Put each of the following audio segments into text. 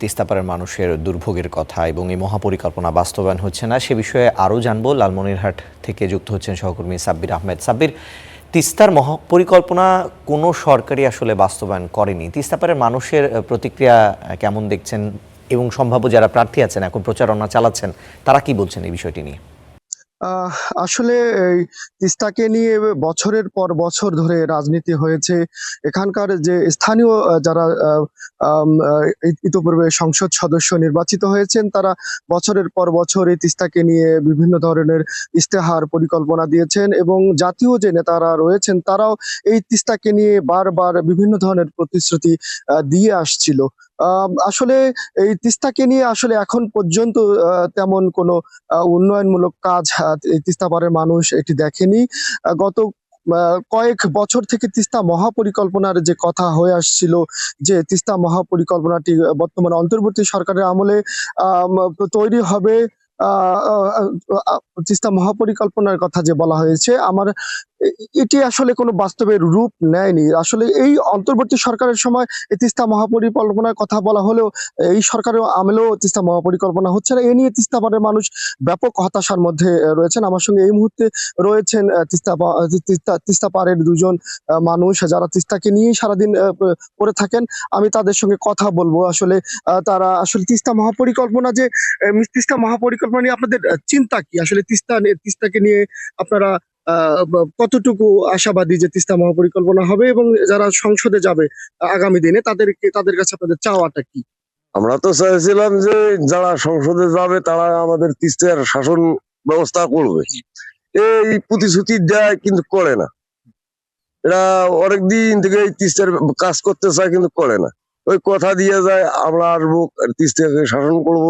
তিস্তাপাড়ের মানুষের দুর্ভোগের কথা এবং এই মহাপরিকল্পনা বাস্তবায়ন হচ্ছে না সে বিষয়ে আরও জানবো। লালমনিরহাট থেকে যুক্ত হচ্ছেন সহকর্মী সাব্বির আহমেদ। সাব্বির, তিস্তার মহাপরিকল্পনা কোনো সরকারই আসলে বাস্তবায়ন করেনি। তিস্তাপাড়ের মানুষের প্রতিক্রিয়া কেমন দেখছেন এবং সম্ভাব্য যারা প্রার্থী আছেন এখন প্রচারণা চালাচ্ছেন তারা কি বলছেন এই বিষয়টি নিয়ে? আসলে এই তিস্তাকে নিয়ে বছরের পর বছর ধরে রাজনীতি হয়েছে। এখানকার যে স্থানীয় যারা ইতোপূর্বে সংসদ সদস্য নির্বাচিত হয়েছেন তারা বছরের পর বছর এই তিস্তাকে নিয়ে বিভিন্ন ধরনের ইস্তেহার পরিকল্পনা দিয়েছেন এবং জাতীয় যে নেতারা রয়েছেন তারাও এই তিস্তাকে নিয়ে বারবার বিভিন্ন ধরনের প্রতিশ্রুতি দিয়ে আসছিল। আসলে এই তিস্তাকে নিয়ে আসলে এখন পর্যন্ত তেমন কোনো উন্নয়নমূলক কাজ এই তিস্তাপাড়ের মানুষ এটি দেখেনি। গত কয়েক বছর থেকে তিস্তা মহাপরিকল্পনার যে কথা হয়ে আসছিল, যে তিস্তা মহাপরিকল্পনাটি বর্তমানে অন্তর্বর্তী সরকারের আমলে তৈরি হবে। তিস্তা মহাপরিকল্পনার কথা যে বলা হয়েছে, এটি আসলে কোনো বাস্তবের রূপ নেয়নি। আসলে এই অন্তর্বর্তী সরকারের সময় এই তিস্তা মহাপরিকল্পনার কথা বলা হলেও এই সরকারের আমলেও তিস্তা মহাপরিকল্পনা হচ্ছে না। এ নিয়ে তিস্তাপাড়ের মানুষ ব্যাপক হতাশার মধ্যে রয়েছেন। আমার সঙ্গে এই মুহূর্তে রয়েছেন তিস্তাপাড়ের দুজন মানুষ যারা তিস্তাকে নিয়ে সারাদিন পড়ে থাকেন। আমি তাদের সঙ্গে কথা বলবো। আসলে তারা আসলে তিস্তা মহাপরিকল্পনা নিয়ে আপনাদের চিন্তা কি? আসলে তিস্তাকে নিয়ে আপনারা কতটুকু আশাবাদী যে তিস্তা মহাপরিকল্পনা হবে এবং যারা সংসদে যাবে আগামী দিনে তাদের কাছে আপনাদের চাওয়াটা কি? আমরা তো চাইছিলাম যে যারা সংসদে যাবে তারা আমাদের তিস্তার শাসন ব্যবস্থা করবে। এই প্রতিশ্রুতি দেয় কিন্তু করে না। এরা অনেকদিন থেকে এই তিস্তার কাজ করতে চায় কিন্তু করে না। ওই কথা দিয়ে যায় আমরা আসবো তিস্তাকে শাসন করব।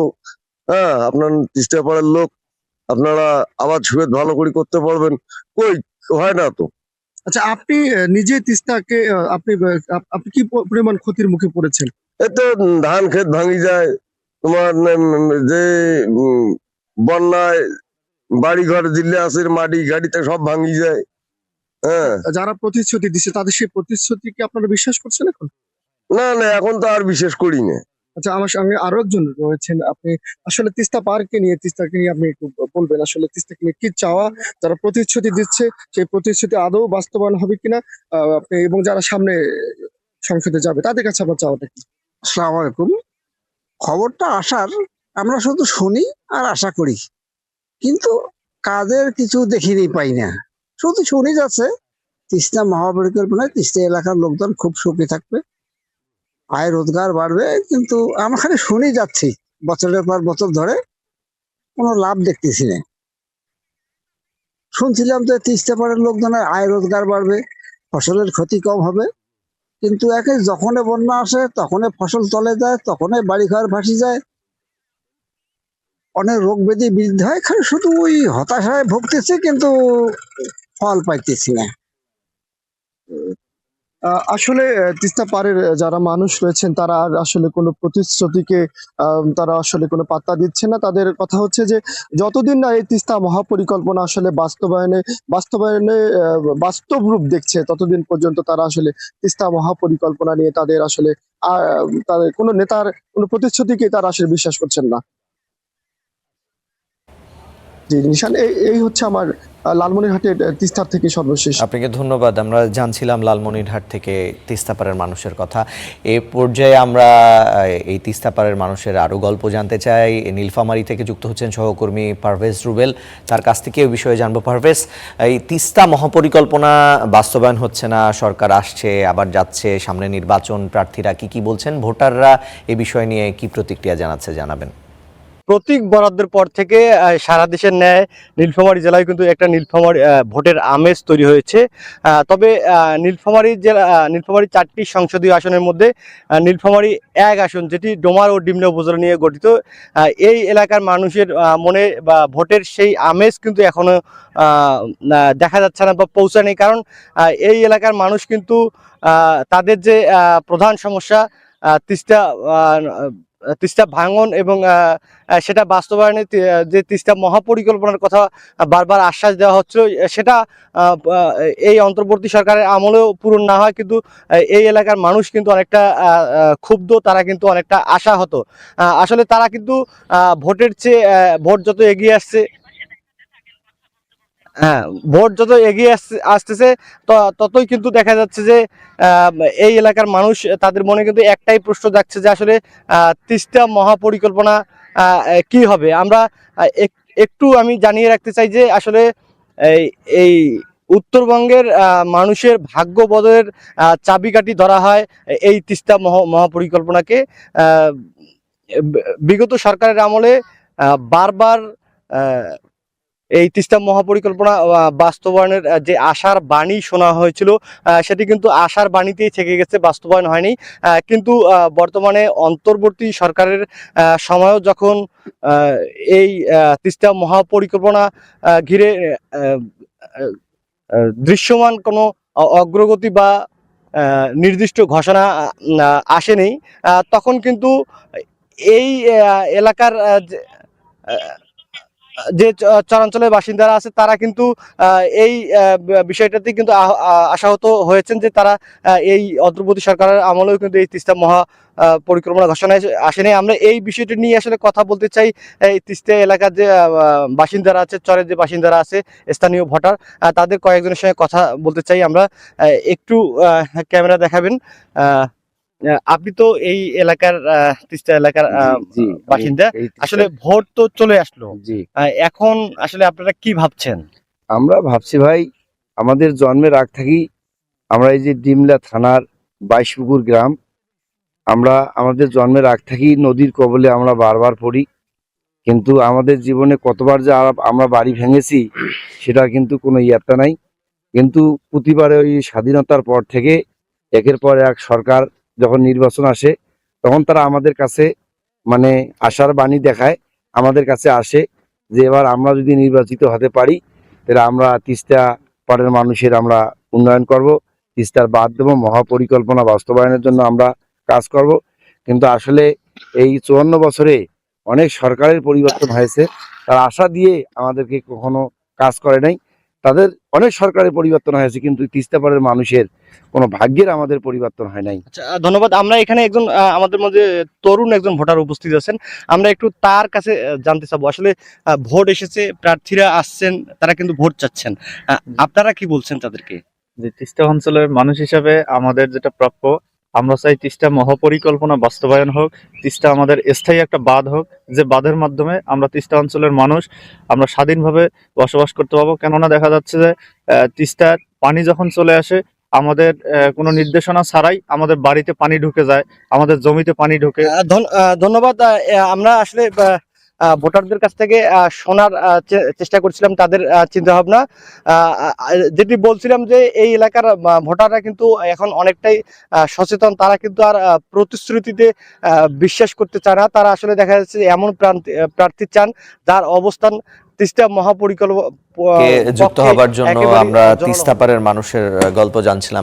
হ্যাঁ, আপনার তিস্তা পাড়ার লোক আপনারা আবার সুবিধা ভালো করে করতে পারবেন। কই হয় না তো। আচ্ছা, আপনি নিজে তিস্তাকে আপনি কি পরিমাণ ক্ষতির মুখে পড়েছেন? এতে ধান ক্ষেত ভাঙি যায়, তোমার যে বন্যায় বাড়ি ঘর দিল্লি আছে মাটি গাড়িতে সব ভাঙি যায়। হ্যাঁ, যারা প্রতিশ্রুতি দিচ্ছে তাদের সেই প্রতিশ্রুতি কি আপনারা বিশ্বাস করছেন এখন? না না, এখন তো আর বিশেষ করি না। আচ্ছা, আমার সঙ্গে আরো একজন রয়েছেন। আপনি আসলে তিস্তাকে নিয়ে আপনি একটু বলবেন আসলে তিস্তাকে নিয়ে কি চাওয়া, যারা প্রতিশ্রুতি দিচ্ছে সেই প্রতিশ্রুতি আদৌ বাস্তবায়ন হবে কিনা, আপনি এবং যারা সামনে সংসদে যাবে তাদের কাছে আপনার চাওয়াটা কি? আসসালামু আলাইকুম। খবরটা আসার আমরা শুধু শুনি আর আশা করি, কিন্তু কাজের কিছু দেখিনি পাই না। শুধু শুনি যাচ্ছে তিস্তা মহাপরিকল্পনায় তিস্তা এলাকার লোকজন খুব সুখী থাকবে, আয় রোজগার বাড়বে, কিন্তু আমরা খালি শুনি যাচ্ছি বছরের পর বছর ধরে, কোনো লাভ দেখতেছি না। শুনছিলাম যে তিস্তা পাড়ের লোকজনের আয় রোজগার বাড়বে, ফসলের ক্ষতি কম হবে, কিন্তু একে যখনই বন্যা আসে তখনই ফসল চলে যায়, তখনই বাড়িঘর ভাসি যায়, অনেক রোগ ব্যাধি বৃদ্ধি হয়। খালি শুধু ওই হতাশায় ভুগতেছে, কিন্তু ফল পাইতেছি না। আসলে তিস্তা পাড়ের যারা মানুষ রয়েছেন তারা আর আসলে কোনো প্রতিশ্রুতিকে তারা আসলে কোনো পাত্তা দিচ্ছে না। তাদের কথা হচ্ছে যে যতদিন না এই তিস্তা মহাপরিকল্পনা আসলে বাস্তবায়নে বাস্তব রূপ দেখছে ততদিন পর্যন্ত তারা আসলে তিস্তা মহাপরিকল্পনা নিয়ে তাদের আসলে তাদের কোনো নেতার কোনো প্রতিশ্রুতিকে তারা আসলে বিশ্বাস করছেন না। জি নিশান, এই হচ্ছে আমার লালমনিরহাটের তিস্তার থেকে সর্বশেষ। আপনাকে ধন্যবাদ। আমরা জানছিলাম লালমনিরহাট থেকে তিস্তাপাড়ের মানুষের কথা। এ পর্যায়ে আমরা এই তিস্তাপাড়ের মানুষের আরও গল্প জানতে চাই। নীলফামারী থেকে যুক্ত হচ্ছেন সহকর্মী পারভেজ রুবেল, তার কাছ থেকে এই বিষয়ে জানবো। পারভেজ, এই তিস্তা মহাপরিকল্পনা বাস্তবায়ন হচ্ছে না, সরকার আসছে আবার যাচ্ছে, সামনে নির্বাচন, প্রার্থীরা কি বলছেন, ভোটাররা এ বিষয় নিয়ে কি প্রতিক্রিয়া জানাচ্ছে জানাবেন। প্রতীক বরাদ্দের পর থেকে সারা দেশের ন্যায় নীলফামারী জেলায় কিন্তু একটা নীলফামারী ভোটের আমেজ তৈরি হয়েছে। তবে নীলফামারী 4টি সংসদীয় আসনের মধ্যে নীলফামারী 1 আসন, যেটি ডোমার ও ডিমনা উপজেলা নিয়ে গঠিত, এই এলাকার মানুষের মনে বা ভোটের সেই আমেজ কিন্তু এখনো দেখা যাচ্ছে না বা পৌঁছায়নি। কারণ এই এলাকার মানুষ কিন্তু তাদের যে প্রধান সমস্যা তিস্তা তিস্তা ভাঙন এবং সেটা বাস্তবায়নে যে তিস্তা মহাপরিকল্পনার কথা বারবার আশ্বাস দেওয়া হচ্ছিল, সেটা এই অন্তর্বর্তী সরকারের আমলেও পূরণ না হয় কিন্তু এই এলাকার মানুষ কিন্তু অনেকটা ক্ষুব্ধ, তারা কিন্তু অনেকটা আশাহত। আসলে তারা কিন্তু ভোটের চেয়ে ভোট যত এগিয়ে আসছে, হ্যাঁ, ভোট যত এগিয়ে আসতেছে ততই কিন্তু দেখা যাচ্ছে যে আহ, এই এলাকার মানুষ, তাদের মনে কিন্তু একটাই প্রশ্ন জাগছে যে আসলে তিস্তা মহাপরিকল্পনা কি হবে। আমরা একটু আমি জানিয়ে রাখতে চাই যে আসলে এই এই উত্তরবঙ্গের মানুষের ভাগ্য বদলের চাবিকাঠি ধরা হয় এই তিস্তা মহাপরিকল্পনাকে। আহ, বিগত সরকারের আমলে বারবার এই তিস্তা মহাপরিকল্পনা বাস্তবায়নের যে আশার বাণী শোনা হয়েছিল, সেটি কিন্তু আশার বাণীতেই থেকে গেছে, বাস্তবায়ন হয়নি। কিন্তু বর্তমানে অন্তর্বর্তী সরকারের সময়ও যখন এই তিস্তা মহাপরিকল্পনা ঘিরে দৃশ্যমান কোনো অগ্রগতি বা নির্দিষ্ট ঘোষণা আসেনি, তখন কিন্তু এই এলাকার যে চরাঞ্চলের বাসিন্দারা আছে তারা কিন্তু এই বিষয়টাতে কিন্তু আশাহত হয়েছেন যে তারা এই অন্তর্বর্তী সরকারের আমলেও কিন্তু এই তিস্তা মহা পরিকল্পনা ঘোষণায় আসেনি। আমরা এই বিষয়টি নিয়ে আসলে কথা বলতে চাই এই তিস্তা এলাকার যে বাসিন্দারা আছে, চরের যে বাসিন্দারা আছে, স্থানীয় ভোটার, তাদের কয়েকজনের সঙ্গে কথা বলতে চাই আমরা। একটু ক্যামেরা দেখাবেন। আপনি তো এই এলাকার তিস্তা এলাকার জি, বাসিন্দা। আসলে ভোট তো চলে আসলো, জি, এখন আসলে আপনারা কি ভাবছেন? আমরা ভাবছি ভাই, আমাদের জন্মের আগ থেকেই আমরা এই যে ডিমলা থানার 22পুকুর গ্রাম, আমরা আমাদের জন্মের আগ থেকেই নদীর কবলে আমরা বারবার পড়ি, কিন্তু আমাদের জীবনে কতবার যে আমরা বাড়ি ভেঙেছি সেটা কিন্তু কোনো ইয়াত্তা নাই। কিন্তু প্রতিবারে ওই স্বাধীনতার পর থেকে একের পর এক সরকার যখন নির্বাচন আসে তখন তারা আমাদের কাছে মানে আশার বাণী দেখায়, আমাদের কাছে আসে যে এবার আমরা যদি নির্বাচিত হতে পারি তাহলে আমরা তিস্তা পাড়ের মানুষের আমরা উন্নয়ন করব, তিস্তার বাঁধ দেবো, মহাপরিকল্পনা বাস্তবায়নের জন্য আমরা কাজ করব। কিন্তু আসলে এই 54 বছরে অনেক সরকারের পরিবর্তন হয়েছে, তারা আশা দিয়ে আমাদেরকে কখনো কাজ করে নাই। তাদের অনেক সরকারের পরিবর্তন হয়েছে কিন্তু তিস্তা পাড়ের মানুষের কোনো ভাগ্যের আমাদের পরিবর্তন হয় নাই। আচ্ছা, ধন্যবাদ। আমরা এখানে একজন আমাদের মধ্যে তরুণ একজন ভোটার উপস্থিত আছেন, আমরা একটু তার কাছে জানতে চাবো। আসলে ভোট এসেছে, প্রার্থীরা আসছেন, তারা কিন্তু ভোট চাচ্ছেন, আপনারা কি বলছেন তাদেরকে? যে তিস্তা অঞ্চলের মানুষ হিসাবে আমাদের যেটা প্রাপ্য, আমরা চাই তিস্তা মহাপরিকল্পনা বাস্তবায়ন হোক, তিস্তা আমাদের স্থায়ী একটা বাঁধ হোক, যে বাঁধের মাধ্যমে আমরা তিস্তা অঞ্চলের মানুষ আমরা স্বাধীনভাবে বসবাস করতে পারবো। কেননা দেখা যাচ্ছে যে তিস্তার পানি যখন চলে আসে আমাদের কোনো নির্দেশনা ছাড়াই আমাদের বাড়িতে পানি ঢুকে যায়, আমাদের জমিতে পানি ঢুকে। ধন্যবাদ। আমরা আসলে ভোটারদের কাছ থেকে শোনার চেষ্টা করছিলাম তাদের চিন্তা ভাবনা। যেটি বলছিলাম যে এই এলাকার ভোটাররা কিন্তু এখন অনেকটাই সচেতন, তারা কিন্তু আর প্রতিশ্রুতিতে বিশ্বাস করতে চায় না। তারা আসলে দেখা যাচ্ছে এমন প্রার্থী চান যার অবস্থান তিস্তা যুক্ত হবার জন্য আমরা তিস্তা পাড়ের মানুষের গল্প জানছিলাম।